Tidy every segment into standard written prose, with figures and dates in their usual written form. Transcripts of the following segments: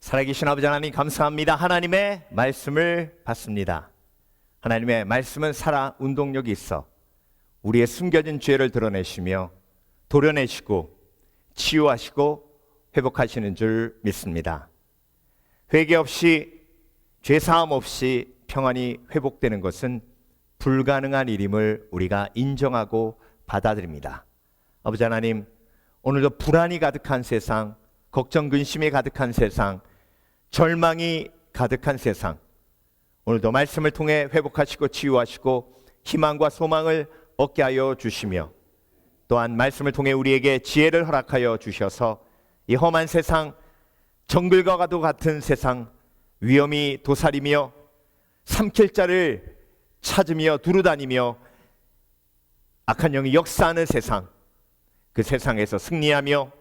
살아계신 아버지 하나님 감사합니다. 하나님의 말씀을 받습니다. 하나님의 말씀은 살아 운동력이 있어 우리의 숨겨진 죄를 드러내시며 도려내시고 치유하시고 회복하시는 줄 믿습니다. 회개 없이 죄사함 없이 평안이 회복되는 것은 불가능한 일임을 우리가 인정하고 받아들입니다. 아버지 하나님, 오늘도 불안이 가득한 세상, 걱정 근심이 가득한 세상, 절망이 가득한 세상, 오늘도 말씀을 통해 회복하시고 치유하시고 희망과 소망을 얻게 하여 주시며, 또한 말씀을 통해 우리에게 지혜를 허락하여 주셔서 이 험한 세상, 정글과도 같은 세상, 위험이 도사리며 삼킬 자를 찾으며 두루다니며 악한 영이 역사하는 세상, 그 세상에서 승리하며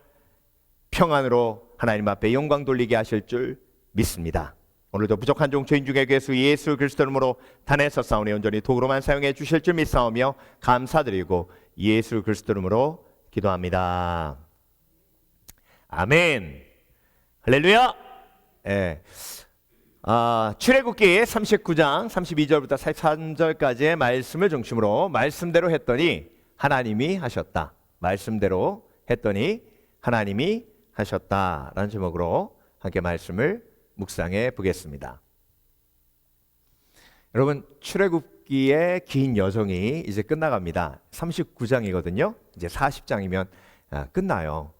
평안으로 하나님 앞에 영광 돌리게 하실 줄 믿습니다. 오늘도 부족한 종 죄인 중에 괴수 예수 그리스도 이름으로 단에서 싸우니 온전히 도구로만 사용해 주실 줄 믿사오며 감사드리고 예수 그리스도 이름으로 기도합니다. 아멘. 할렐루야. 출애굽기 39장 32절부터 43절까지의 말씀을 중심으로 말씀대로 했더니 하나님이 하셨다. 말씀대로 했더니 하나님이 하셨다라는 제목으로 함께 말씀을 묵상해 보겠습니다. 여러분, 출애굽기의 긴 여정이 이제 끝나갑니다. 39장이거든요. 이제 40장이면 끝나요.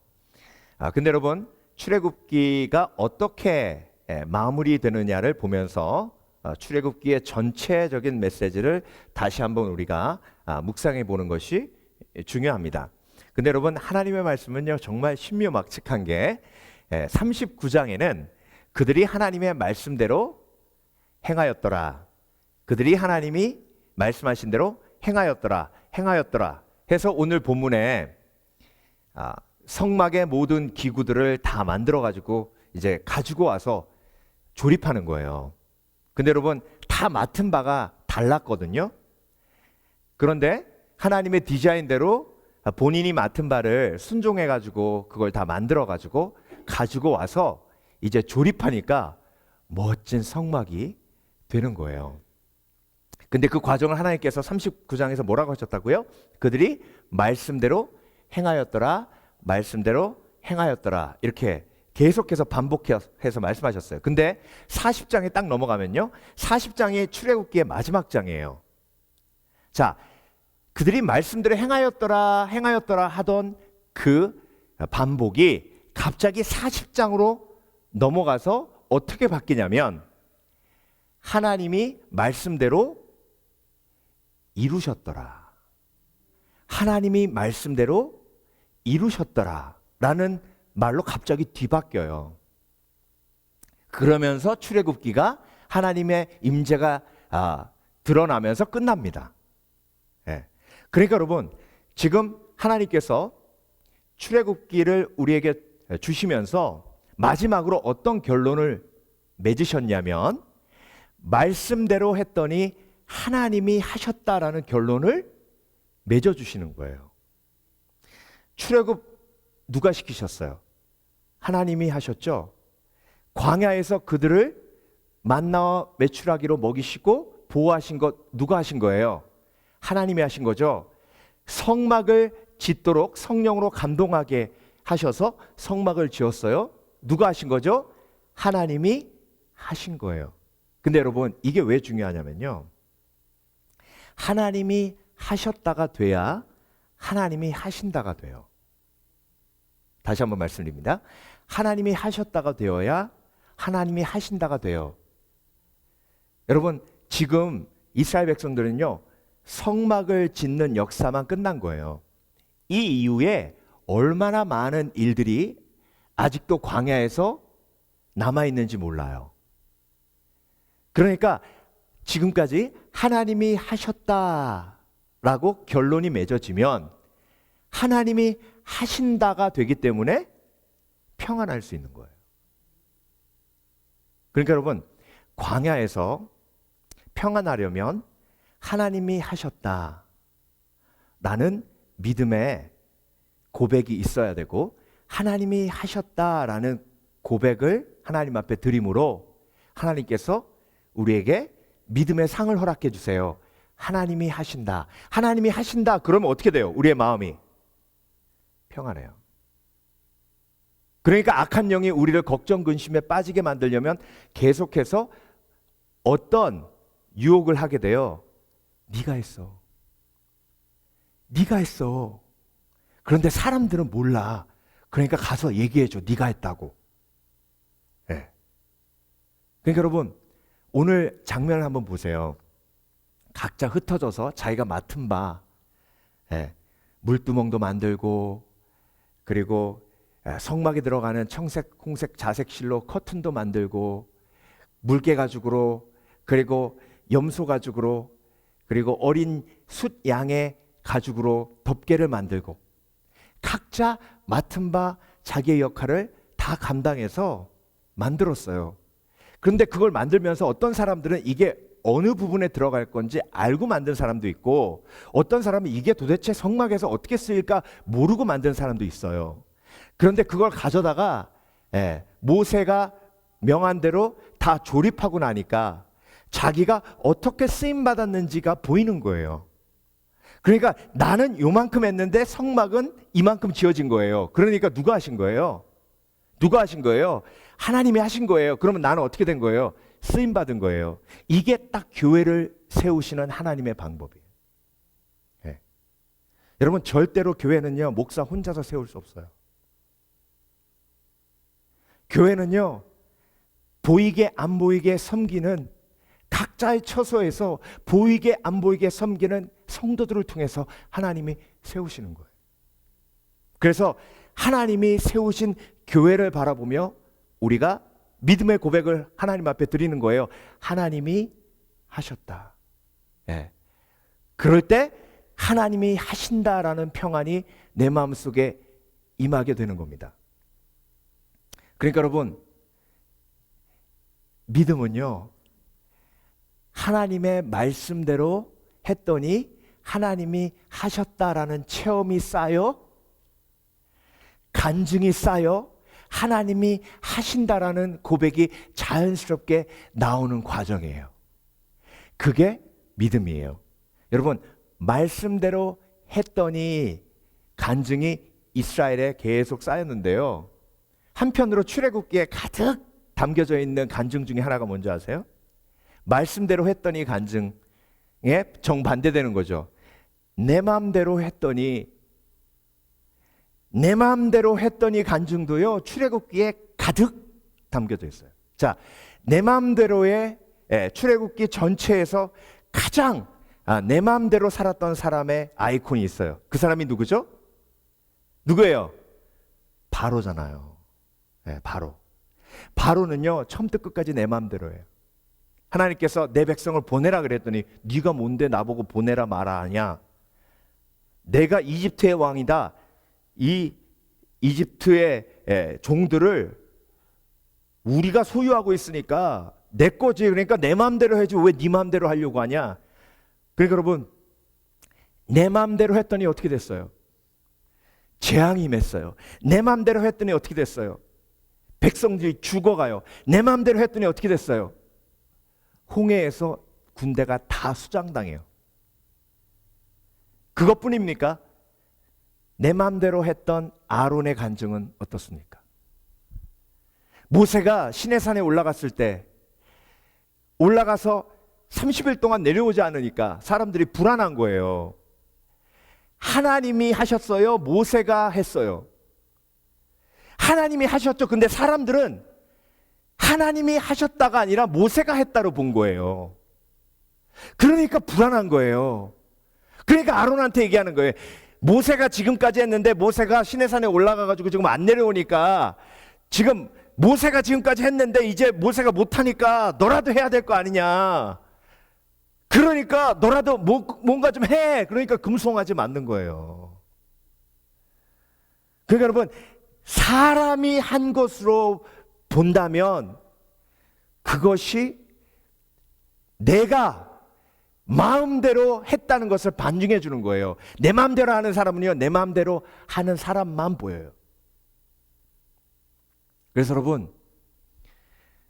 근데 여러분, 출애굽기가 어떻게 마무리되느냐를 보면서 출애굽기의 전체적인 메시지를 다시 한번 우리가 묵상해 보는 것이 중요합니다. 근데 여러분, 하나님의 말씀은요 정말 신묘막측한 게 39장에는 그들이 하나님의 말씀대로 행하였더라, 그들이 하나님이 말씀하신 대로 행하였더라 해서 오늘 본문에 성막의 모든 기구들을 다 만들어 가지고 이제 가지고 와서 조립하는 거예요. 근데 여러분, 다 맡은 바가 달랐거든요. 그런데 하나님의 디자인대로 본인이 맡은 바를 순종해 가지고 그걸 다 만들어 가지고 가지고 와서 이제 조립하니까 멋진 성막이 되는 거예요. 근데 그 과정을 하나님께서 39장에서 뭐라고 하셨다고요? 그들이 말씀대로 행하였더라, 말씀대로 행하였더라, 이렇게 계속해서 반복해서 말씀하셨어요. 근데 40장에 딱 넘어가면요, 40장이 출애굽기의 마지막 장이에요. 자, 그들이 말씀대로 행하였더라 하던 그 반복이 갑자기 40장으로 넘어가서 어떻게 바뀌냐면 하나님이 말씀대로 이루셨더라, 하나님이 말씀대로 이루셨더라 라는 말로 갑자기 뒤바뀌어요. 그러면서 출애굽기가 하나님의 임재가 드러나면서 끝납니다. 그러니까 여러분, 지금 하나님께서 출애굽기를 우리에게 주시면서 마지막으로 어떤 결론을 맺으셨냐면 말씀대로 했더니 하나님이 하셨다라는 결론을 맺어주시는 거예요. 출애굽 누가 시키셨어요? 하나님이 하셨죠. 광야에서 그들을 만나와 메추라기로 먹이시고 보호하신 것 누가 하신 거예요? 하나님이 하신 거죠. 성막을 짓도록 성령으로 감동하게 하셔서 성막을 지었어요. 누가 하신 거죠? 하나님이 하신 거예요. 근데 여러분, 이게 왜 중요하냐면요, 하나님이 하셨다가 돼야 하나님이 하신다가 돼요. 다시 한번 말씀드립니다. 하나님이 하셨다가 되어야 하나님이 하신다가 돼요. 여러분, 지금 이스라엘 백성들은요 성막을 짓는 역사만 끝난 거예요. 이 이후에 얼마나 많은 일들이 아직도 광야에서 남아있는지 몰라요. 그러니까 지금까지 하나님이 하셨다라고 결론이 맺어지면 하나님이 하신다가 되기 때문에 평안할 수 있는 거예요. 그러니까 여러분, 광야에서 평안하려면 하나님이 하셨다 라는 믿음의 고백이 있어야 되고, 하나님이 하셨다라는 고백을 하나님 앞에 드림으로 하나님께서 우리에게 믿음의 상을 허락해 주세요. 하나님이 하신다. 하나님이 하신다. 그러면 어떻게 돼요? 우리의 마음이 평안해요. 그러니까 악한 영이 우리를 걱정, 근심에 빠지게 만들려면 계속해서 어떤 유혹을 하게 돼요. 네가 했어. 네가 했어. 그런데 사람들은 몰라. 그러니까 가서 얘기해줘. 네가 했다고. 네. 그러니까 여러분, 오늘 장면을 한번 보세요. 각자 흩어져서 자기가 맡은 바, 물두멍도 만들고, 그리고 성막에 들어가는 청색, 홍색, 자색실로 커튼도 만들고, 물개 가죽으로, 그리고 염소 가죽으로, 그리고 어린 숫 양의 가죽으로 덮개를 만들고, 각자 맡은 바 자기의 역할을 다 감당해서 만들었어요. 그런데 그걸 만들면서 어떤 사람들은 이게 어느 부분에 들어갈 건지 알고 만든 사람도 있고, 어떤 사람은 이게 도대체 성막에서 어떻게 쓰일까 모르고 만든 사람도 있어요. 그런데 그걸 가져다가 모세가 명한 대로 다 조립하고 나니까 자기가 어떻게 쓰임받았는지가 보이는 거예요. 그러니까 나는 요만큼 했는데 성막은 이만큼 지어진 거예요. 그러니까 누가 하신 거예요? 누가 하신 거예요? 하나님이 하신 거예요. 그러면 나는 어떻게 된 거예요? 쓰임받은 거예요. 이게 딱 교회를 세우시는 하나님의 방법이에요. 네. 여러분, 절대로 교회는요, 목사 혼자서 세울 수 없어요. 교회는요, 보이게 안 보이게 섬기는, 각자의 처소에서 보이게 안 보이게 섬기는 성도들을 통해서 하나님이 세우시는 거예요. 그래서 하나님이 세우신 교회를 바라보며 우리가 믿음의 고백을 하나님 앞에 드리는 거예요. 하나님이 하셨다. 그럴 때 하나님이 하신다라는 평안이 내 마음속에 임하게 되는 겁니다. 그러니까 여러분, 믿음은요, 하나님의 말씀대로 했더니 하나님이 하셨다라는 체험이 쌓여, 간증이 쌓여, 하나님이 하신다라는 고백이 자연스럽게 나오는 과정이에요. 그게 믿음이에요. 여러분, 말씀대로 했더니 간증이 이스라엘에 계속 쌓였는데요, 한편으로 출애굽기에 가득 담겨져 있는 간증 중에 하나가 뭔지 아세요? 말씀대로 했더니 간증에 정반대되는 거죠. 내 마음대로 했더니 간증도요, 출애굽기에 가득 담겨져 있어요. 자, 내 마음대로의 출애굽기 전체에서 가장 내 마음대로 살았던 사람의 아이콘이 있어요. 그 사람이 누구죠? 누구예요? 바로잖아요. 바로는요, 처음부터 끝까지 내 마음대로예요. 하나님께서 내 백성을 보내라 그랬더니 네가 뭔데 나보고 보내라 마라 하냐? 내가 이집트의 왕이다. 이 이집트의 종들을 우리가 소유하고 있으니까 내 거지. 그러니까 내 마음대로 해줘. 왜 네 마음대로 하려고 하냐? 그러니까 여러분, 내 마음대로 했더니 어떻게 됐어요? 재앙이 임했어요. 내 마음대로 했더니 어떻게 됐어요? 백성들이 죽어가요. 내 마음대로 했더니 어떻게 됐어요? 홍해에서 군대가 다 수장당해요. 그것뿐입니까? 내 마음대로 했던 아론의 간증은 어떻습니까? 모세가 시내산에 올라갔을 때, 올라가서 30일 동안 내려오지 않으니까 사람들이 불안한 거예요. 하나님이 하셨어요? 모세가 했어요? 하나님이 하셨죠. 근데 사람들은 하나님이 하셨다가 아니라 모세가 했다로 본 거예요. 그러니까 불안한 거예요. 그러니까 아론한테 얘기하는 거예요. 모세가 지금까지 했는데 모세가 시내산에 올라가가지고 지금 안 내려오니까, 지금 모세가 지금까지 했는데 이제 모세가 못하니까 너라도 해야 될 거 아니냐. 그러니까 너라도 뭔가 좀 해. 그러니까 금송아지 만든 거예요. 그러니까 여러분, 사람이 한 것으로 본다면 그것이 내가 마음대로 했다는 것을 반증해 주는 거예요. 내 마음대로 하는 사람은요, 내 마음대로 하는 사람만 보여요. 그래서 여러분,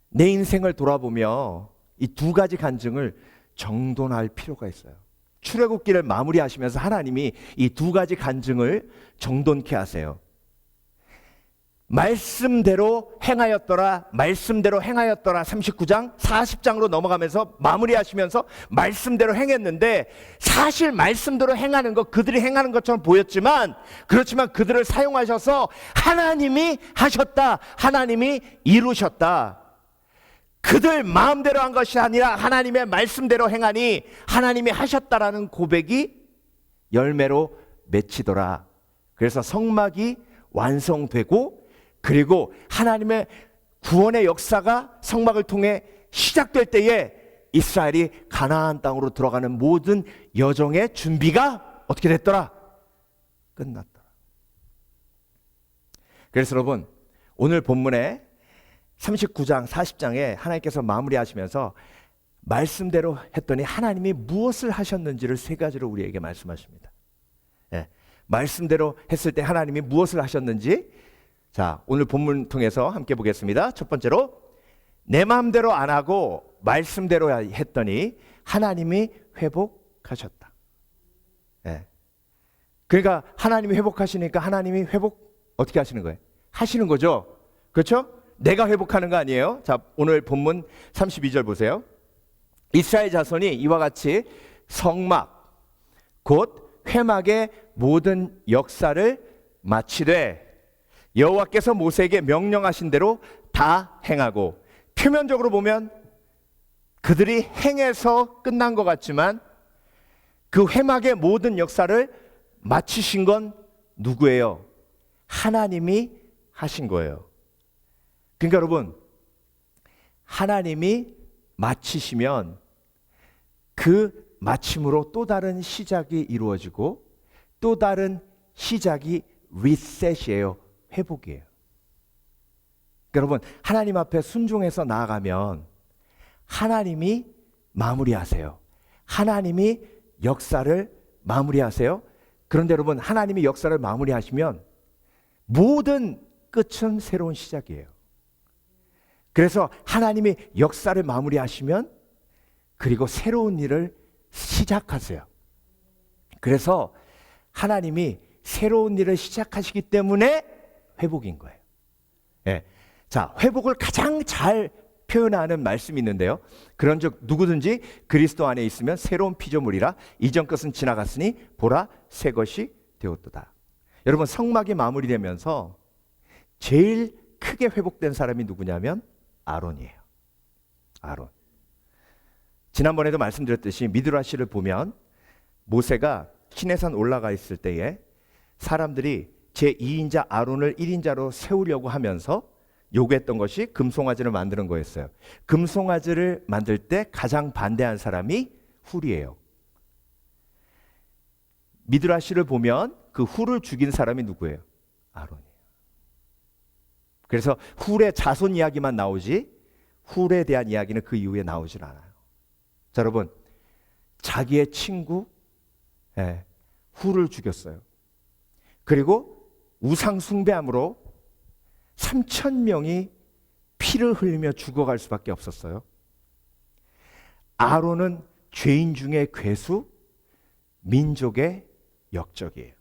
내 인생을 돌아보며 이 두 가지 간증을 정돈할 필요가 있어요. 출애굽기를 마무리하시면서 하나님이 이 두 가지 간증을 정돈케 하세요. 말씀대로 행하였더라, 말씀대로 행하였더라 39장, 40장으로 넘어가면서 마무리하시면서 말씀대로 행했는데, 사실 말씀대로 행하는 것, 그들이 행하는 것처럼 보였지만, 그렇지만 그들을 사용하셔서 하나님이 하셨다, 하나님이 이루셨다. 그들 마음대로 한 것이 아니라 하나님의 말씀대로 행하니 하나님이 하셨다라는 고백이 열매로 맺히더라. 그래서 성막이 완성되고, 그리고 하나님의 구원의 역사가 성막을 통해 시작될 때에 이스라엘이 가나안 땅으로 들어가는 모든 여정의 준비가 어떻게 됐더라? 끝났더라. 그래서 여러분, 오늘 본문에 39장, 40장에 하나님께서 마무리하시면서 말씀대로 했더니 하나님이 무엇을 하셨는지를 세 가지로 우리에게 말씀하십니다. 말씀대로 했을 때 하나님이 무엇을 하셨는지, 자, 오늘 본문 통해서 함께 보겠습니다. 첫 번째로, 내 마음대로 안 하고 말씀대로 했더니 하나님이 회복하셨다. 그러니까 하나님이 회복하시니까 하나님이 회복 어떻게 하시는 거예요? 하시는 거죠. 그렇죠? 내가 회복하는 거 아니에요. 자, 오늘 본문 32절 보세요. 이스라엘 자손이 이와 같이 성막 곧 회막의 모든 역사를 마치되 여호와께서 모세에게 명령하신 대로 다 행하고, 표면적으로 보면 그들이 행해서 끝난 것 같지만 그 회막의 모든 역사를 마치신 건 누구예요? 하나님이 하신 거예요. 그러니까 여러분, 하나님이 마치시면 그 마침으로 또 다른 시작이 이루어지고, 또 다른 시작이 리셋이에요. 회복이에요. 그러니까 여러분, 하나님 앞에 순종해서 나아가면 하나님이 마무리하세요. 하나님이 역사를 마무리하세요. 그런데 여러분, 하나님이 역사를 마무리하시면 모든 끝은 새로운 시작이에요. 그래서 하나님이 역사를 마무리하시면 그리고 새로운 일을 시작하세요. 그래서 하나님이 새로운 일을 시작하시기 때문에 회복인 거예요. 자, 회복을 가장 잘 표현하는 말씀이 있는데요. 그런즉 누구든지 그리스도 안에 있으면 새로운 피조물이라, 이전 것은 지나갔으니 보라 새 것이 되었도다. 여러분, 성막이 마무리되면서 제일 크게 회복된 사람이 누구냐면 아론이에요. 아론. 지난번에도 말씀드렸듯이 미드라시를 보면 모세가 시내산 올라가 있을 때에 사람들이 제2인자 아론을 1인자로 세우려고 하면서 요구했던 것이 금송아지를 만드는 거였어요. 금송아지를 만들 때 가장 반대한 사람이 훌이에요. 미드라시를 보면 그 훌을 죽인 사람이 누구예요? 아론이에요. 그래서 훌의 자손 이야기만 나오지 훌에 대한 이야기는 그 이후에 나오질 않아요. 자, 여러분, 자기의 친구 훌을 죽였어요. 그리고 우상 숭배함으로 3,000명이 피를 흘리며 죽어갈 수밖에 없었어요. 아론은 죄인 중에 괴수, 민족의 역적이에요.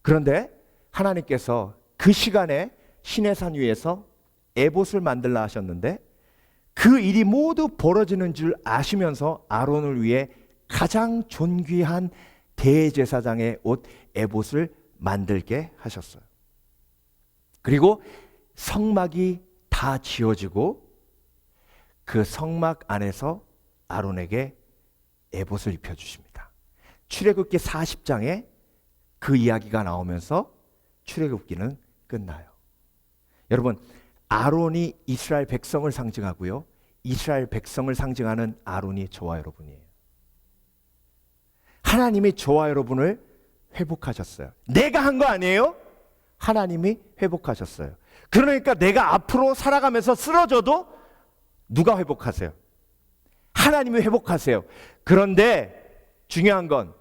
그런데 하나님께서 그 시간에 시내산 위에서 에봇을 만들라 하셨는데, 그 일이 모두 벌어지는 줄 아시면서 아론을 위해 가장 존귀한 대제사장의 옷 에봇을 만들게 하셨어요. 그리고 성막이 다 지어지고 그 성막 안에서 아론에게 에봇을 입혀주십니다. 출애굽기 40장에 그 이야기가 나오면서 출애굽기는 끝나요. 여러분, 아론이 이스라엘 백성을 상징하고요, 이스라엘 백성을 상징하는 아론이 저와 여러분이에요. 하나님이 저와 여러분을 회복하셨어요. 내가 한 거 아니에요? 하나님이 회복하셨어요. 그러니까 내가 앞으로 살아가면서 쓰러져도 누가 회복하세요? 하나님이 회복하세요. 그런데 중요한 건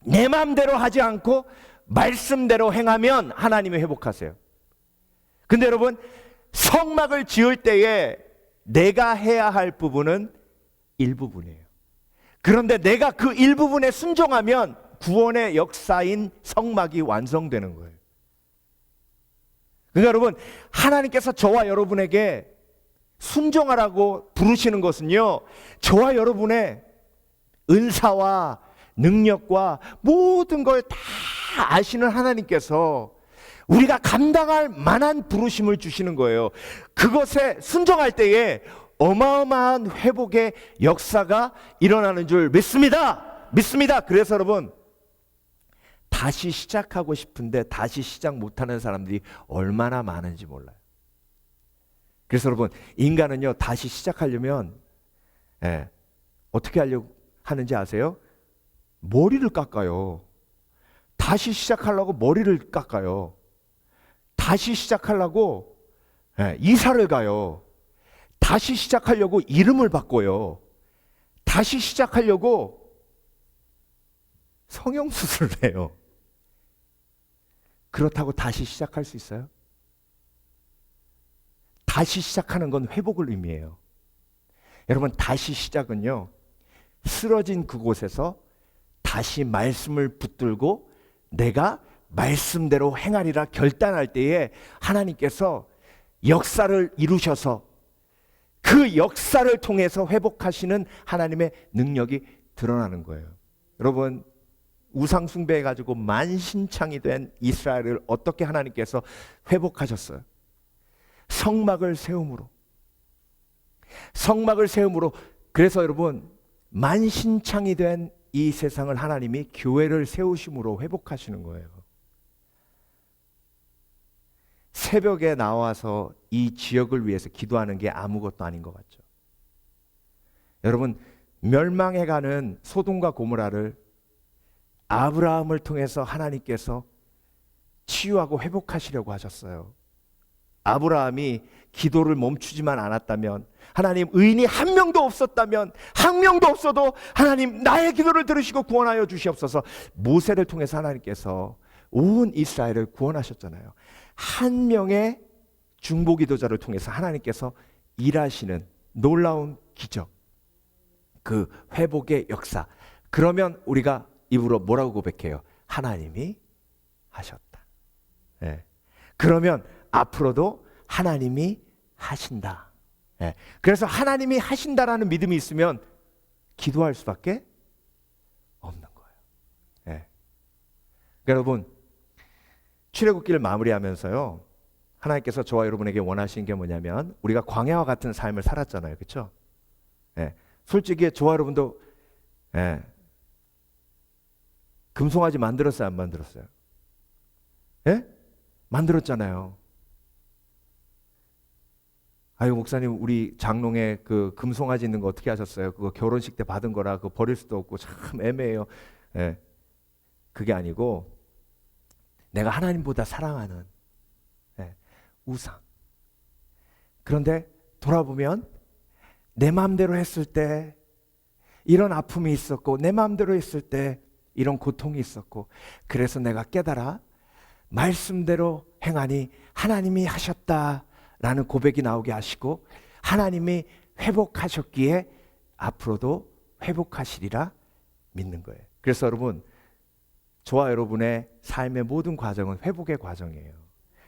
내 마음대로 하지 않고 말씀대로 행하면 하나님이 회복하세요. 근데 여러분, 성막을 지을 때에 내가 해야 할 부분은 일부분이에요. 그런데 내가 그 일부분에 순종하면 구원의 역사인 성막이 완성되는 거예요. 그러니까 여러분, 하나님께서 저와 여러분에게 순종하라고 부르시는 것은요, 저와 여러분의 은사와 능력과 모든 걸 다 아시는 하나님께서 우리가 감당할 만한 부르심을 주시는 거예요. 그것에 순종할 때에 어마어마한 회복의 역사가 일어나는 줄 믿습니다. 믿습니다. 그래서 여러분, 다시 시작하고 싶은데 다시 시작 못하는 사람들이 얼마나 많은지 몰라요. 그래서 여러분, 인간은요, 다시 시작하려면 어떻게 하려고 하는지 아세요? 머리를 깎아요. 다시 시작하려고 머리를 깎아요. 다시 시작하려고 이사를 가요. 다시 시작하려고 이름을 바꿔요. 다시 시작하려고 성형수술을 해요. 그렇다고 다시 시작할 수 있어요? 다시 시작하는 건 회복을 의미해요. 여러분, 다시 시작은요, 쓰러진 그곳에서 다시 말씀을 붙들고 내가 말씀대로 행하리라 결단할 때에 하나님께서 역사를 이루셔서 그 역사를 통해서 회복하시는 하나님의 능력이 드러나는 거예요. 여러분, 우상 숭배해가지고 만신창이 된 이스라엘을 어떻게 하나님께서 회복하셨어요? 성막을 세움으로. 성막을 세움으로. 그래서 여러분, 만신창이 된 이 세상을 하나님이 교회를 세우심으로 회복하시는 거예요. 새벽에 나와서 이 지역을 위해서 기도하는 게 아무것도 아닌 것 같죠. 여러분, 멸망해가는 소돔과 고모라를 아브라함을 통해서 하나님께서 치유하고 회복하시려고 하셨어요. 아브라함이 기도를 멈추지만 않았다면, 하나님, 의인이 한 명도 없었다면, 한 명도 없어도 하나님 나의 기도를 들으시고 구원하여 주시옵소서. 모세를 통해서 하나님께서 온 이스라엘을 구원하셨잖아요. 한 명의 중보기도자를 통해서 하나님께서 일하시는 놀라운 기적, 그 회복의 역사. 그러면 우리가 입으로 뭐라고 고백해요? 하나님이 하셨다. 네. 그러면 앞으로도 하나님이 하신다. 네. 그래서 하나님이 하신다라는 믿음이 있으면 기도할 수밖에 없는 거예요. 네. 그러니까 여러분, 출애굽기를 마무리하면서요, 하나님께서 저와 여러분에게 원하시는 게 뭐냐면, 우리가 광야와 같은 삶을 살았잖아요, 그렇죠? 네. 솔직히 저와 여러분도 금송아지 만들었어요, 안 만들었어요? 예? 만들었잖아요. 아유, 목사님, 우리 장롱에 그 금송아지 있는 거 어떻게 하셨어요? 그거 결혼식 때 받은 거라 그거 버릴 수도 없고 참 애매해요. 예. 그게 아니고 내가 하나님보다 사랑하는 우상. 그런데 돌아보면 내 마음대로 했을 때 이런 아픔이 있었고, 내 마음대로 했을 때 이런 고통이 있었고, 그래서 내가 깨달아 말씀대로 행하니 하나님이 하셨다라는 고백이 나오게 하시고, 하나님이 회복하셨기에 앞으로도 회복하시리라 믿는 거예요. 그래서 여러분, 저와 여러분의 삶의 모든 과정은 회복의 과정이에요.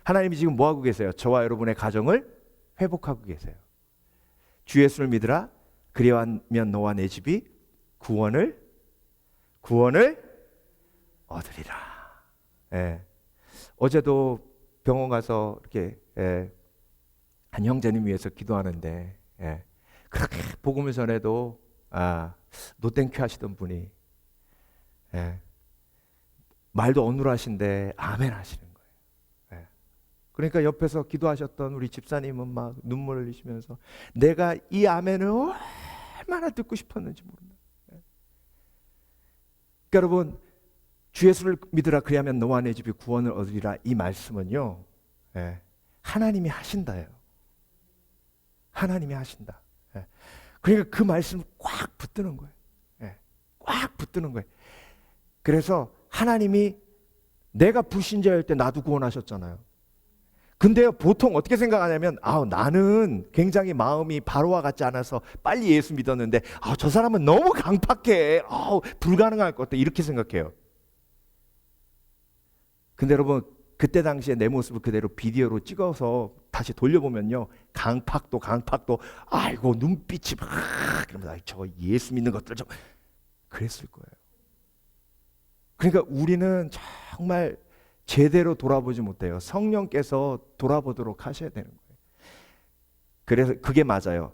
하나님이 지금 뭐 하고 계세요? 저와 여러분의 가정을 회복하고 계세요. 주 예수를 믿으라. 그리하면 너와 내 집이 구원을 얻으리라. 예. 어제도 병원 가서 이렇게 한 형제님 위해서 기도하는데, 그렇게 복음을 전해도 노땡큐 하시던 분이 말도 어눌하신데 아멘 하시는 거예요. 그러니까 옆에서 기도하셨던 우리 집사님은 막 눈물을 흘리시면서 내가 이 아멘을 얼마나 듣고 싶었는지 모른다. 그러니까 여러분, 주 예수를 믿으라 그리하면 너와 내 집이 구원을 얻으리라. 이 말씀은요, 하나님이 하신다예요. 하나님이 하신다. 그러니까 그 말씀 꽉 붙드는 거예요. 꽉 붙드는 거예요. 그래서 하나님이 내가 불신자일 때 나도 구원하셨잖아요. 근데 보통 어떻게 생각하냐면 나는 굉장히 마음이 바로와 같지 않아서 빨리 예수 믿었는데 저 사람은 너무 강팍해. 불가능할 것 같아. 이렇게 생각해요. 근데 여러분, 그때 당시에 내 모습을 그대로 비디오로 찍어서 다시 돌려보면요, 강팍도 아이고 눈빛이 막 그러면 저거 예수 믿는 것들 좀 그랬을 거예요. 그러니까 우리는 정말 제대로 돌아보지 못해요. 성령께서 돌아보도록 하셔야 되는 거예요. 그래서 그게 맞아요.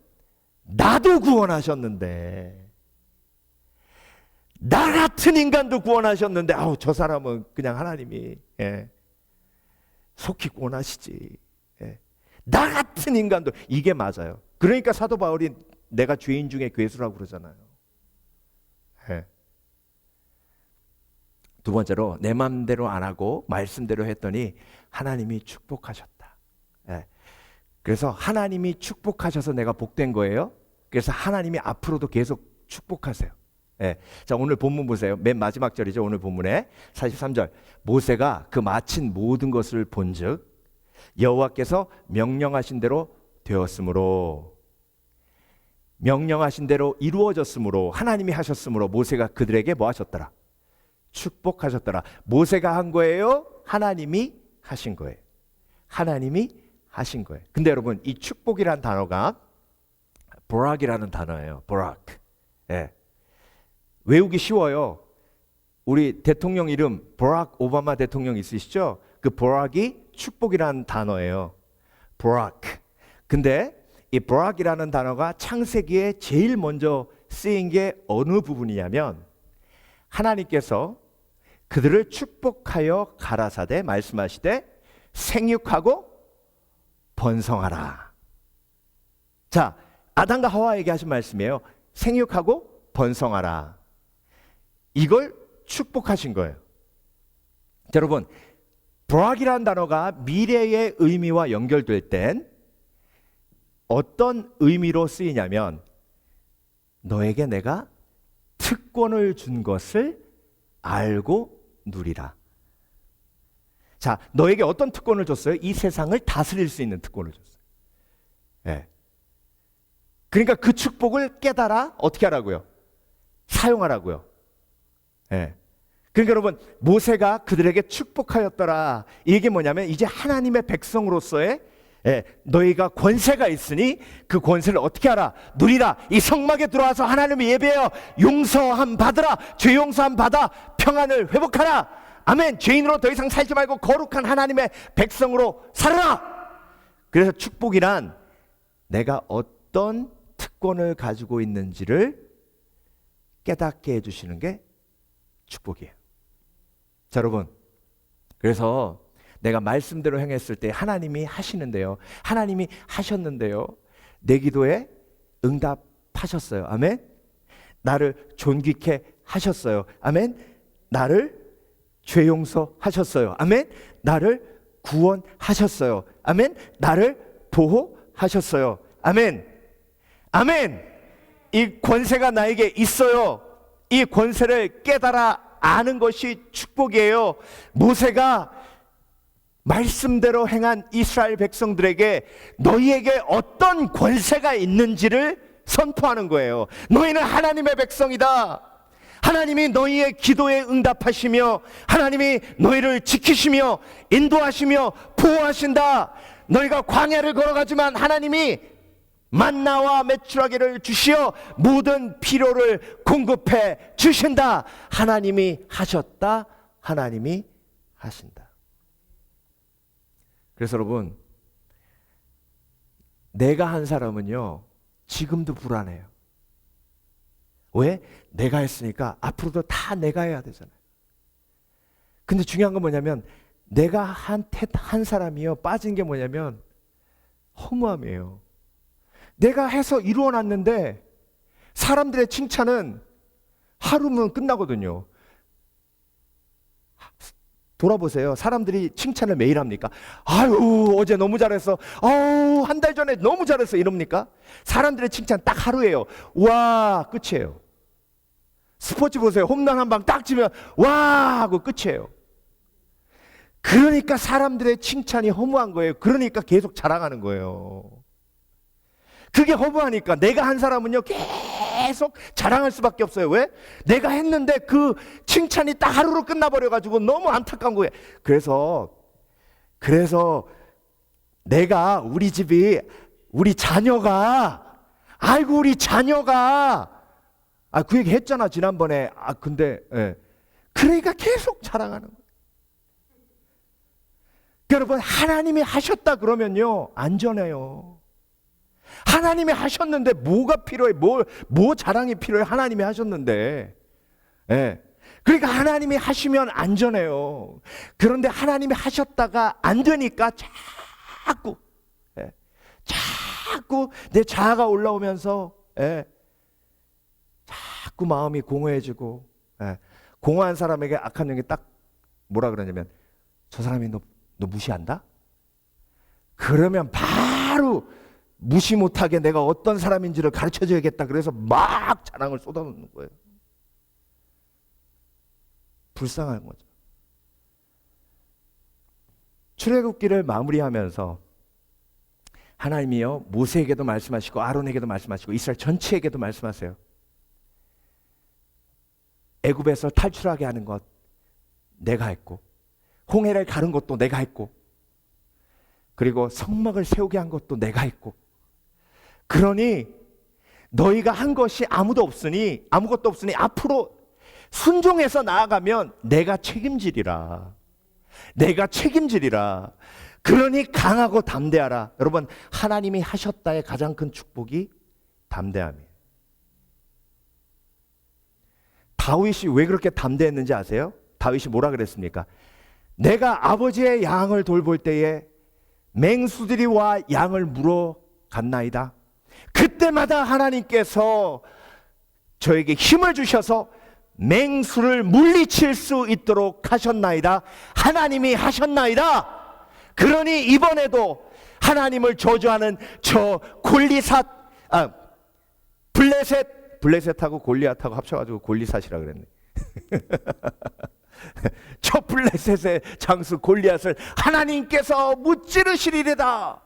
나도 구원하셨는데, 나 같은 인간도 구원하셨는데 저 사람은 그냥 하나님이 속히 구원하시지. 나 같은 인간도, 이게 맞아요. 그러니까 사도 바울이 내가 죄인 중에 괴수라고 그러잖아요. 두 번째로, 내 마음대로 안 하고 말씀대로 했더니 하나님이 축복하셨다. 그래서 하나님이 축복하셔서 내가 복된 거예요. 그래서 하나님이 앞으로도 계속 축복하세요. 자, 오늘 본문 보세요. 맨 마지막 절이죠. 오늘 본문에 43절. 모세가 그 마친 모든 것을 본즉 여호와께서 명령하신 대로 되었으므로, 명령하신 대로 이루어졌으므로, 하나님이 하셨으므로 모세가 그들에게 뭐 하셨더라? 축복하셨더라. 모세가 한 거예요? 하나님이 하신 거예요? 하나님이 하신 거예요. 근데 여러분, 이 축복이라는 단어가 보락이라는 단어예요. 보락. 외우기 쉬워요. 우리 대통령 이름 버락 오바마 대통령 있으시죠? 그 보락이 축복이라는 단어예요. 보락. 근데 이 보락이라는 단어가 창세기에 제일 먼저 쓰인 게 어느 부분이냐면, 하나님께서 그들을 축복하여 가라사대 말씀하시되 생육하고 번성하라. 자, 아담과 하와에게 하신 말씀이에요. 생육하고 번성하라. 이걸 축복하신 거예요. 자, 여러분, 보락이라는 단어가 미래의 의미와 연결될 땐 어떤 의미로 쓰이냐면, 너에게 내가 특권을 준 것을 알고 누리라. 자, 너에게 어떤 특권을 줬어요? 이 세상을 다스릴 수 있는 특권을 줬어요. 그러니까 그 축복을 깨달아 어떻게 하라고요? 사용하라고요. 그러니까 여러분, 모세가 그들에게 축복하였더라. 이게 뭐냐면, 이제 하나님의 백성으로서의 너희가 권세가 있으니 그 권세를 어떻게 하라? 누리라. 이 성막에 들어와서 하나님을 예배하여 용서함 받으라. 죄 용서함 받아 평안을 회복하라. 아멘. 죄인으로 더 이상 살지 말고 거룩한 하나님의 백성으로 살아라. 그래서 축복이란 내가 어떤 특권을 가지고 있는지를 깨닫게 해주시는 게 축복이에요. 자, 여러분, 그래서 내가 말씀대로 행했을 때 하나님이 하시는데요, 하나님이 하셨는데요, 내 기도에 응답하셨어요. 아멘. 나를 존귀케 하셨어요. 아멘. 나를 죄 용서하셨어요. 아멘. 나를 구원하셨어요. 아멘. 나를 보호하셨어요. 아멘. 아멘. 이 권세가 나에게 있어요. 이 권세를 깨달아 아는 것이 축복이에요. 모세가 말씀대로 행한 이스라엘 백성들에게 너희에게 어떤 권세가 있는지를 선포하는 거예요. 너희는 하나님의 백성이다. 하나님이 너희의 기도에 응답하시며 하나님이 너희를 지키시며 인도하시며 보호하신다. 너희가 광야를 걸어가지만 하나님이 만나와 메추라기를 주시어 모든 필요를 공급해 주신다. 하나님이 하셨다. 하나님이 하신다. 그래서 여러분, 내가 한 사람은요 지금도 불안해요. 왜? 내가 했으니까 앞으로도 다 내가 해야 되잖아요. 근데 중요한 건 뭐냐면, 내가 한 사람이요 빠진 게 뭐냐면 허무함이에요. 내가 해서 이루어놨는데 사람들의 칭찬은 하루면 끝나거든요. 돌아보세요. 사람들이 칭찬을 매일 합니까? 아유, 어제 너무 잘했어. 아우, 한 달 전에 너무 잘했어. 이럽니까? 사람들의 칭찬 딱 하루예요. 와, 끝이에요. 스포츠 보세요. 홈런 한 방 딱 치면 와 하고 끝이에요. 그러니까 사람들의 칭찬이 허무한 거예요. 그러니까 계속 자랑하는 거예요. 그게 허무하니까 내가 한 사람은요 계속 자랑할 수밖에 없어요. 왜? 내가 했는데 그 칭찬이 딱 하루로 끝나버려가지고 너무 안타까운 거예요. 그래서 내가 우리 집이 우리 자녀가 아이고 우리 자녀가 그 얘기 했잖아 지난번에. 근데 그러니까 계속 자랑하는 거예요. 여러분 하나님이 하셨다 그러면요 안전해요. 하나님이 하셨는데 뭐가 필요해? 뭐 자랑이 필요해? 하나님이 하셨는데. 그러니까 하나님이 하시면 안전해요. 그런데 하나님이 하셨다가 안 되니까 자꾸 내 자아가 올라오면서 자꾸 마음이 공허해지고, 공허한 사람에게 악한 영이 딱 뭐라 그러냐면 저 사람이 너 무시한다? 그러면 바로 무시 못하게 내가 어떤 사람인지를 가르쳐줘야겠다. 그래서 막 자랑을 쏟아놓는 거예요. 불쌍한 거죠. 출애굽기를 마무리하면서 하나님이요 모세에게도 말씀하시고 아론에게도 말씀하시고 이스라엘 전체에게도 말씀하세요. 애굽에서 탈출하게 하는 것 내가 했고, 홍해를 가른 것도 내가 했고, 그리고 성막을 세우게 한 것도 내가 했고, 그러니 너희가 한 것이 아무것도 없으니 앞으로 순종해서 나아가면 내가 책임지리라. 그러니 강하고 담대하라. 여러분 하나님이 하셨다의 가장 큰 축복이 담대함이에요. 다윗이 왜 그렇게 담대했는지 아세요? 다윗이 뭐라 그랬습니까? 내가 아버지의 양을 돌볼 때에 맹수들이 와 양을 물어 갔나이다. 그때마다 하나님께서 저에게 힘을 주셔서 맹수를 물리칠 수 있도록 하셨나이다. 하나님이 하셨나이다. 그러니 이번에도 하나님을 저주하는 저 블레셋하고 골리앗하고 합쳐가지고 골리앗이라 그랬네. 저 블레셋의 장수 골리앗을 하나님께서 무찌르시리이다.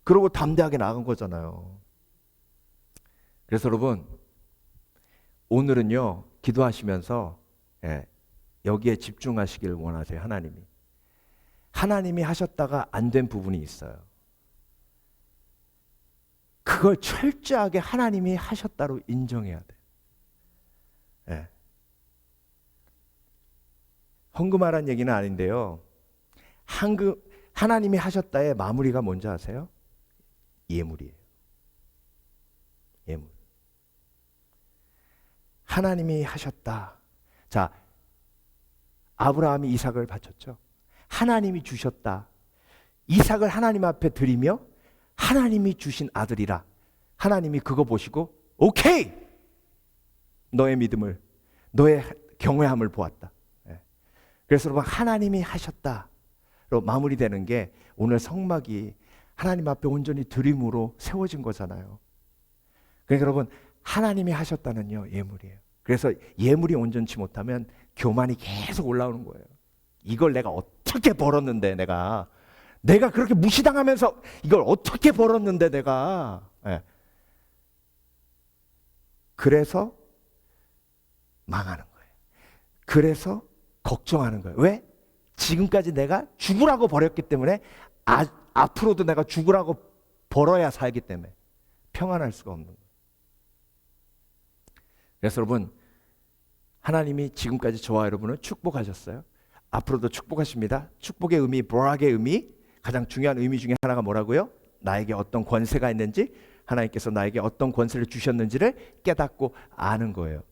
그러고 담대하게 나간 거잖아요. 그래서 여러분 오늘은요 기도하시면서 여기에 집중하시길 원하세요. 하나님이 하셨다가 안 된 부분이 있어요. 그걸 철저하게 하나님이 하셨다로 인정해야 돼요. 헌금하라는 얘기는 아닌데요. 하나님이 하셨다의 마무리가 뭔지 아세요? 예물이에요. 예물. 하나님이 하셨다. 자, 아브라함이 이삭을 바쳤죠. 하나님이 주셨다. 이삭을 하나님 앞에 드리며 하나님이 주신 아들이라. 하나님이 그거 보시고 오케이! 너의 믿음을, 너의 경외함을 보았다. 그래서 여러분 하나님이 하셨다로 마무리되는 게 오늘 성막이 하나님 앞에 온전히 드림으로 세워진 거잖아요. 그러니까 여러분 하나님이 하셨다는요 예물이에요. 그래서 예물이 온전치 못하면 교만이 계속 올라오는 거예요. 이걸 내가 어떻게 벌었는데 내가 그렇게 무시당하면서 이걸 어떻게 벌었는데 내가. 그래서 망하는 거예요. 그래서 걱정하는 거예요. 왜? 지금까지 내가 죽으라고 버렸기 때문에 앞으로도 내가 죽으라고 벌어야 살기 때문에 평안할 수가 없는 거예요. 그래서 여러분 하나님이 지금까지 저와 여러분을 축복하셨어요. 앞으로도 축복하십니다. 축복의 의미, 보락의 의미, 가장 중요한 의미 중에 하나가 뭐라고요? 나에게 어떤 권세가 있는지, 하나님께서 나에게 어떤 권세를 주셨는지를 깨닫고 아는 거예요.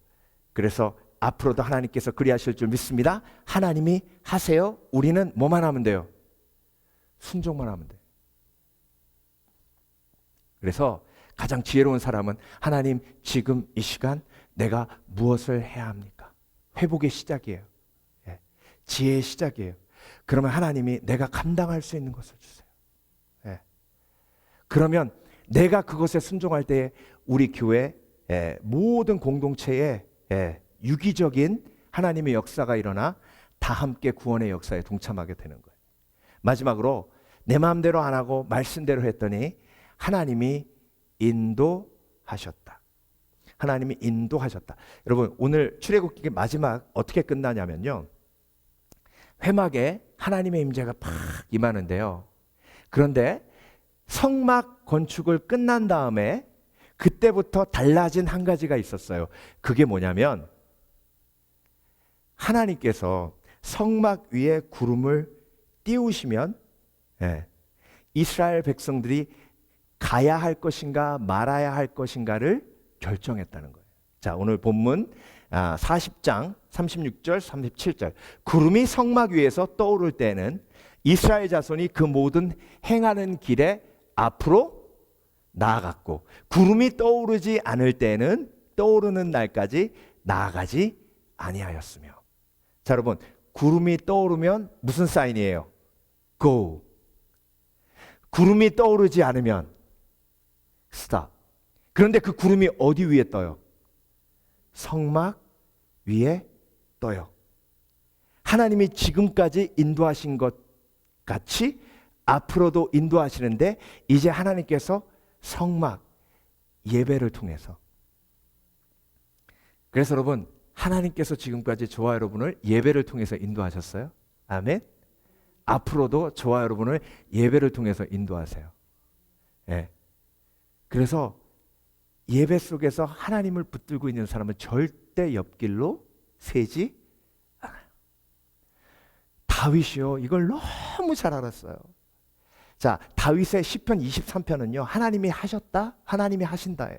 그래서 앞으로도 하나님께서 그리하실 줄 믿습니다. 하나님이 하세요. 우리는 뭐만 하면 돼요? 순종만 하면 돼요. 그래서 가장 지혜로운 사람은 하나님 지금 이 시간 내가 무엇을 해야 합니까? 회복의 시작이에요. 지혜의 시작이에요. 그러면 하나님이 내가 감당할 수 있는 것을 주세요. 예. 그러면 내가 그것에 순종할 때에 우리 교회 모든 공동체에 유기적인 하나님의 역사가 일어나 다 함께 구원의 역사에 동참하게 되는 거예요. 마지막으로 내 마음대로 안 하고 말씀대로 했더니 하나님이 인도하셨다. 하나님이 인도하셨다. 여러분, 오늘 출애굽기 마지막 어떻게 끝나냐면요, 회막에 하나님의 임재가 팍 임하는데요. 그런데 성막 건축을 끝난 다음에 그때부터 달라진 한 가지가 있었어요. 그게 뭐냐면 하나님께서 성막 위에 구름을 띄우시면 이스라엘 백성들이 가야 할 것인가 말아야 할 것인가를 결정했다는 거예요. 자, 오늘 본문 40장 36절 37절, 구름이 성막 위에서 떠오를 때는 이스라엘 자손이 그 모든 행하는 길에 앞으로 나아갔고, 구름이 떠오르지 않을 때는 떠오르는 날까지 나아가지 아니하였으며. 자, 여러분, 구름이 떠오르면 무슨 사인이에요? Go. 구름이 떠오르지 않으면 stop. 그런데 그 구름이 어디 위에 떠요? 성막 위에 떠요. 하나님이 지금까지 인도하신 것 같이 앞으로도 인도하시는데, 이제 하나님께서 성막 예배를 통해서, 그래서 여러분, 하나님께서 지금까지 저와 여러분을 예배를 통해서 인도하셨어요. 아멘. 앞으로도 저와 여러분을 예배를 통해서 인도하세요. 그래서 예배 속에서 하나님을 붙들고 있는 사람은 절대 옆길로 새지 않아요. 다윗이요, 이걸 너무 잘 알았어요. 자, 다윗의 시편 23편은요, 하나님이 하셨다, 하나님이 하신다예요.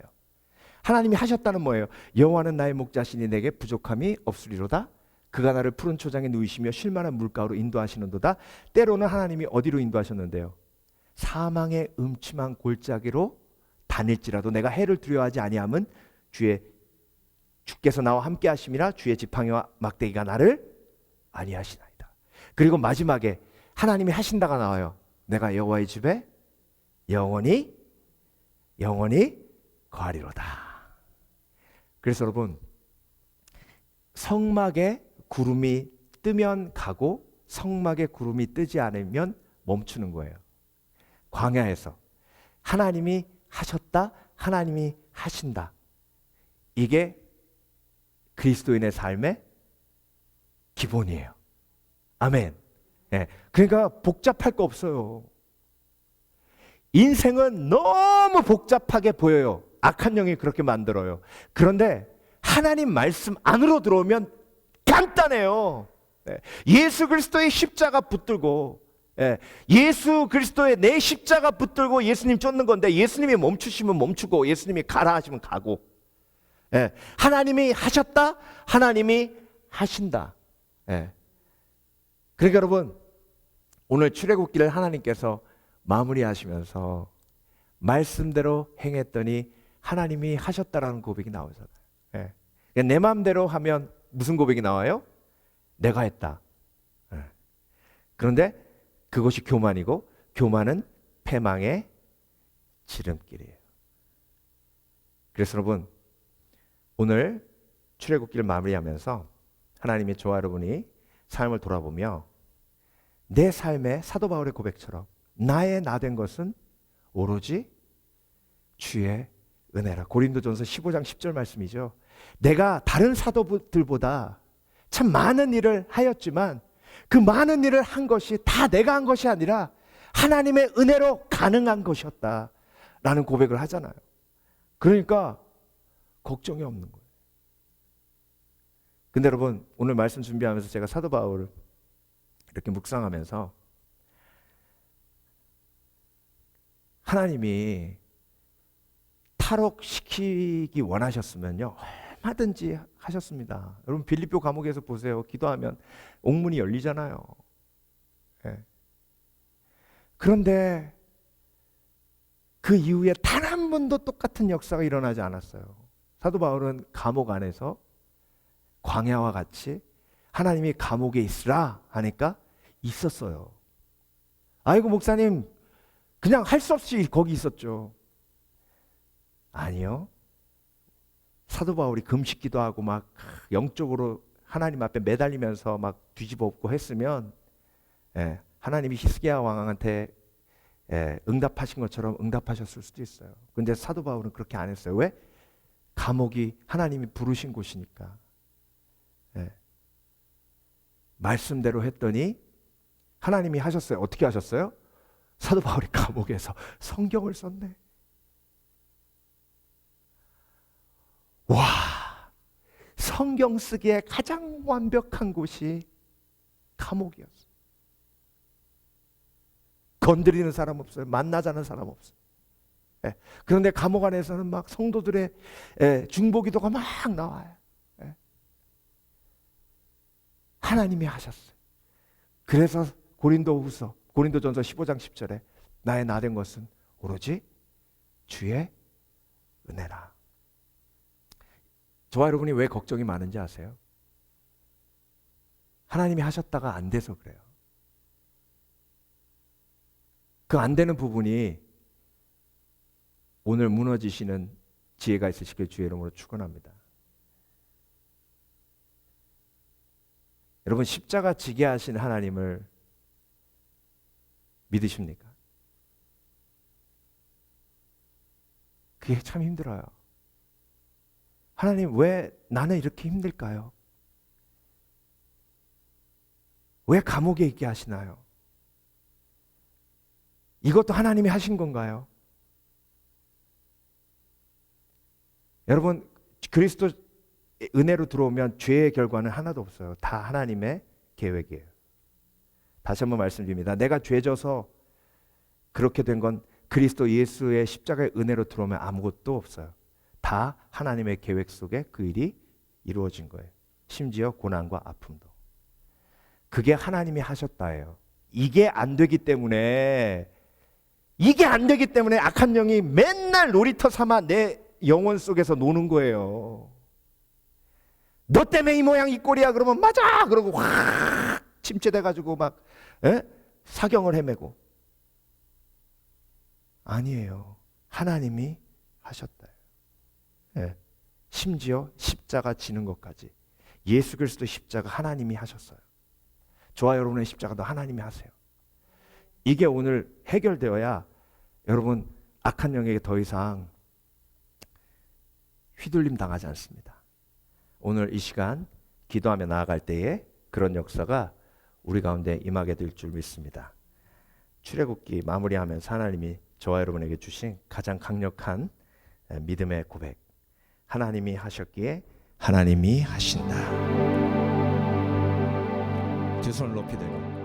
하나님이 하셨다는 뭐예요? 여호와는 나의 목자시니 내게 부족함이 없으리로다. 그가 나를 푸른 초장에 누이시며 쉴만한 물가로 인도하시는도다. 때로는 하나님이 어디로 인도하셨는데요? 사망의 음침한 골짜기로 다닐지라도 내가 해를 두려워하지 아니함은 주께서 나와 함께 하심이라. 주의 지팡이와 막대기가 나를 안위하시나이다. 그리고 마지막에 하나님이 하신다가 나와요. 내가 여호와의 집에 영원히 거하리로다. 그래서 여러분, 성막에 구름이 뜨면 가고 성막에 구름이 뜨지 않으면 멈추는 거예요. 광야에서 하나님이 하셨다, 하나님이 하신다. 이게 그리스도인의 삶의 기본이에요. 아멘. 그러니까 복잡할 거 없어요. 인생은 너무 복잡하게 보여요. 악한 영이 그렇게 만들어요. 그런데 하나님 말씀 안으로 들어오면 간단해요. 예수 그리스도의 십자가 붙들고, 예수 그리스도의 내 십자가 붙들고 예수님 쫓는 건데, 예수님이 멈추시면 멈추고 예수님이 가라 하시면 가고, 하나님이 하셨다, 하나님이 하신다. 그러니까 여러분, 오늘 출애굽기를 하나님께서 마무리하시면서 말씀대로 행했더니 하나님이 하셨다라는 고백이 나오잖아요. 내 마음대로 하면 무슨 고백이 나와요? 내가 했다. 그런데 그것이 교만이고, 교만은 패망의 지름길이에요. 그래서 여러분, 오늘 출애굽기를 마무리하면서 하나님이 저와 여러분이 삶을 돌아보며 내 삶의 사도 바울의 고백처럼 나의 나 된 것은 오로지 주의 은혜라. 고린도전서 15장 10절 말씀이죠. 내가 다른 사도들보다 참 많은 일을 하였지만 그 많은 일을 한 것이 다 내가 한 것이 아니라 하나님의 은혜로 가능한 것이었다 라는 고백을 하잖아요. 그러니까 걱정이 없는 거예요. 근데 여러분, 오늘 말씀 준비하면서 제가 사도 바울을 이렇게 묵상하면서 하나님이 탈옥시키기 원하셨으면요, 얼마든지 하셨습니다. 여러분, 빌립보 감옥에서 보세요. 기도하면 옥문이 열리잖아요. 그런데 그 이후에 단 한 번도 똑같은 역사가 일어나지 않았어요. 사도 바울은 감옥 안에서 광야와 같이 하나님이 감옥에 있으라 하니까 있었어요. 아이고 목사님 그냥 할 수 없이 거기 있었죠. 아니요. 사도 바울이 금식기도 하고 막 영적으로 하나님 앞에 매달리면서 막 뒤집어 엎고 했으면 하나님이 히스기야 왕한테 응답하신 것처럼 응답하셨을 수도 있어요. 근데 사도 바울은 그렇게 안 했어요. 왜? 감옥이 하나님이 부르신 곳이니까. 말씀대로 했더니 하나님이 하셨어요. 어떻게 하셨어요? 사도 바울이 감옥에서 성경을 썼네. 와, 성경 쓰기에 가장 완벽한 곳이 감옥이었어요. 건드리는 사람 없어요. 만나자는 사람 없어요. 그런데 감옥 안에서는 막 성도들의 중보기도가 막 나와요. 하나님이 하셨어요. 그래서 고린도전서 15장 10절에 나의 나된 것은 오로지 주의 은혜라. 저와 여러분이 왜 걱정이 많은지 아세요? 하나님이 하셨다가 안 돼서 그래요. 그 안 되는 부분이 오늘 무너지시는 지혜가 있으시길 주의 이름으로 축원합니다. 여러분 십자가 지게 하신 하나님을 믿으십니까? 그게 참 힘들어요. 하나님 왜 나는 이렇게 힘들까요? 왜 감옥에 있게 하시나요? 이것도 하나님이 하신 건가요? 여러분 그리스도 은혜로 들어오면 죄의 결과는 하나도 없어요. 다 하나님의 계획이에요. 다시 한번 말씀드립니다. 내가 죄져서 그렇게 된 건 그리스도 예수의 십자가의 은혜로 들어오면 아무것도 없어요. 다 하나님의 계획 속에 그 일이 이루어진 거예요. 심지어 고난과 아픔도. 그게 하나님이 하셨다예요. 이게 안 되기 때문에 악한 영이 맨날 놀이터 삼아 내 영혼 속에서 노는 거예요. 너 때문에 이 모양 이 꼴이야 그러면 맞아 그러고 확 침체돼가지고 막 사경을 헤매고. 아니에요. 하나님이 하셨다. 심지어 십자가 지는 것까지 예수 그리스도 십자가 하나님이 하셨어요. 저와 여러분의 십자가도 하나님이 하세요. 이게 오늘 해결되어야 여러분 악한 영에게 더 이상 휘둘림 당하지 않습니다. 오늘 이 시간 기도하며 나아갈 때에 그런 역사가 우리 가운데 임하게 될 줄 믿습니다. 출애굽기 마무리하면서 하나님이 저와 여러분에게 주신 가장 강력한 믿음의 고백. 하나님이 하셨기에 하나님이 하신다. 두 손을 높이 들고